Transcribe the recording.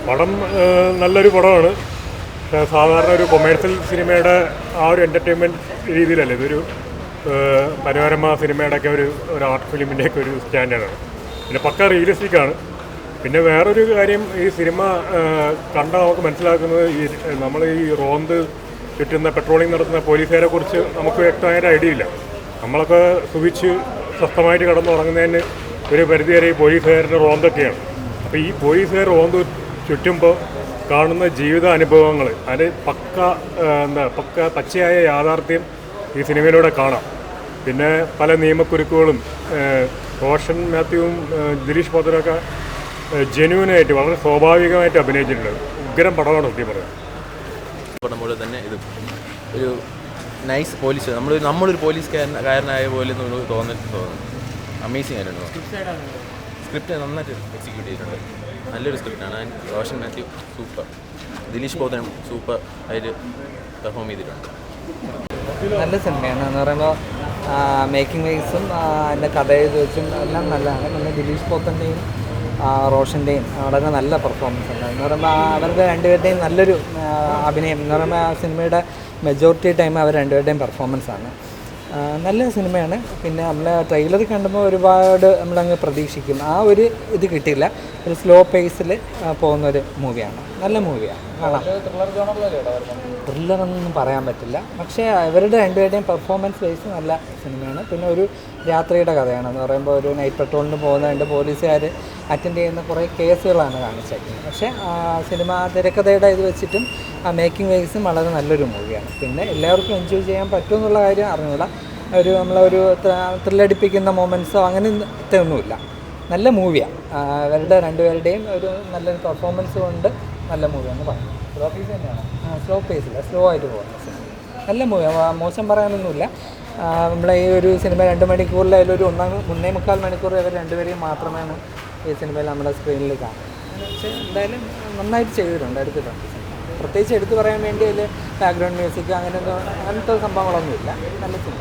പടം നല്ലൊരു പടമാണ്. സാധാരണ ഒരു കൊമേഴ്സ്യൽ സിനിമയുടെ ആ ഒരു എൻ്റർടൈൻമെൻറ്റ് രീതിയിലല്ല, ഇതൊരു മനോരമ സിനിമയുടെയൊക്കെ ഒരു ആർട്ട് ഫിലിമിൻ്റെയൊക്കെ ഒരു സ്റ്റാൻഡേർഡാണ്. പിന്നെ പക്ക റിയലിസ്റ്റിക്കാണ്. പിന്നെ വേറൊരു കാര്യം, ഈ സിനിമ കണ്ടാൽ നമുക്ക് മനസ്സിലാക്കുന്നത് നമ്മൾ ഈ റോന്ത് ചുറ്റുന്ന പെട്രോളിംഗ് നടത്തുന്ന പോലീസുകാരെ കുറിച്ച് നമുക്ക് വ്യക്തമായൊരു ഐഡിയ ഇല്ല. നമ്മളൊക്കെ സുഖിച്ച് സ്വസ്ഥമായിട്ട് കിടന്നുറങ്ങുന്നതിന് ഒരു പരിധിവരെ ഈ പോലീസുകാരുടെ റോന്തൊക്കെയാണ്. അപ്പോൾ ഈ പോലീസുകാർ റോന്ത് ചുറ്റുമ്പോൾ കാണുന്ന ജീവിത അനുഭവങ്ങൾ, അത് പക്ക പച്ചയായ യാഥാർത്ഥ്യം ഈ സിനിമയിലൂടെ കാണാം. പിന്നെ പല നിയമക്കുരുക്കുകളും റോഷൻ മാത്യുവും ദിലീഷ് പോത്തനൊക്കെ ജെന്യൂനായിട്ട് വളരെ സ്വാഭാവികമായിട്ട് അഭിനയിച്ചിട്ടുണ്ട്. ഉഗ്രം പടമാണ് സത്യം പറയുന്നത്. പടം പോലെ തന്നെ ഇത് ഒരു നൈസ് പോലീസ്, നമ്മളൊരു പോലീസുകാരനായ പോലെ തോന്നുന്നു. അമേസിങ് ആയിരുന്നു. സ്ക്രിപ്റ്റ് നന്നായിട്ട് എക്സിക്യൂട്ട് ചെയ്തിട്ടുണ്ട്. നല്ലൊരു സ്ക്രിപ്റ്റാണ്. റോഷൻ മാത്യു സൂപ്പർ, ദിലീഷ് പോത്തനും സൂപ്പർ അതിൽ പെർഫോം ചെയ്തിട്ടുണ്ട്. നല്ല സിനിമയാണ് എന്ന് പറയുമ്പോൾ മേക്കിംഗ് വൈസും അതിൻ്റെ കഥ എഴുതി വെച്ചും എല്ലാം നല്ലതാണ്. പിന്നെ ദിലീഷ് പോത്തൻ്റെയും റോഷൻ്റെയും വളരെ നല്ല പെർഫോമൻസ് ഉണ്ട്. എന്ന് പറയുമ്പോൾ അവരുടെ രണ്ടുപേരുടെയും നല്ലൊരു അഭിനയം എന്ന് പറയുമ്പോൾ ആ സിനിമയുടെ മെജോറിറ്റി ടൈം അവർ രണ്ടുപേരുടെയും പെർഫോമൻസാണ്. നല്ല സിനിമയാണ്. പിന്നെ നമ്മൾ ട്രെയിലർ കണ്ടുമ്പോൾ ഒരുപാട് നമ്മളങ്ങ് പ്രതീക്ഷിക്കും. ആ ഒരു ഇത് കിട്ടിയില്ല. ഒരു സ്ലോ പേസിൽ പോകുന്നൊരു മൂവിയാണ്. നല്ല മൂവിയാണ്, കാണാം. ത്രില്ലറൊന്നും പറയാൻ പറ്റില്ല, പക്ഷേ ഇവരുടെ രണ്ടുപേരുടെയും പെർഫോമൻസ് വൈസ് നല്ല സിനിമയാണ്. പിന്നെ ഒരു രാത്രിയുടെ കഥയാണ്. എന്ന് പറയുമ്പോൾ ഒരു നൈറ്റ് പെട്രോളിന് പോകുന്ന രണ്ട് പോലീസുകാർ അറ്റൻഡ് ചെയ്യുന്ന കുറേ കേസുകളാണ് കാണിച്ചേക്കുന്നത്. പക്ഷേ സിനിമ തിരക്കഥയുടെ ഇത് വെച്ചിട്ടും ആ മേക്കിംഗ് വൈസും വളരെ നല്ലൊരു മൂവിയാണ്. പിന്നെ എല്ലാവർക്കും എൻജോയ് ചെയ്യാൻ പറ്റുമെന്നുള്ള കാര്യം അറിഞ്ഞൂടാ. നമ്മളൊരു ത്രില്ലടിപ്പിക്കുന്ന മൊമെൻറ്റ്സോ അങ്ങനത്തെ ഒന്നുമില്ല. നല്ല മൂവിയാണ്. അവരുടെ രണ്ടുപേരുടെയും ഒരു നല്ലൊരു പെർഫോമൻസ് കൊണ്ട് നല്ല മൂവിയാണെന്ന് പറഞ്ഞു. സ്ലോ പേസ് തന്നെയാണ്. സ്ലോ പേസില്ല, സ്ലോ ആയിട്ട് പോകുന്ന സിനിമ. നല്ല മൂവി, മോശം പറയാനൊന്നുമില്ല. നമ്മളെ ഈ ഒരു സിനിമ 2 മണിക്കൂറിലായാലും ഒരു 1.25 മണിക്കൂർ അവർ രണ്ടുപേരെയും മാത്രമാണ് ഈ സിനിമയിൽ നമ്മുടെ സ്ക്രീനിൽ കാണുന്നത്. പക്ഷേ എന്തായാലും നന്നായിട്ട് ചെയ്തിട്ടുണ്ട്, എടുത്തിട്ടുണ്ട്. പ്രത്യേകിച്ച് എടുത്തു പറയാൻ വേണ്ടി അതിൽ ബാക്ക്ഗ്രൗണ്ട് മ്യൂസിക് അങ്ങനത്തെ സംഭവങ്ങളൊന്നുമില്ല. നല്ല സിനിമ.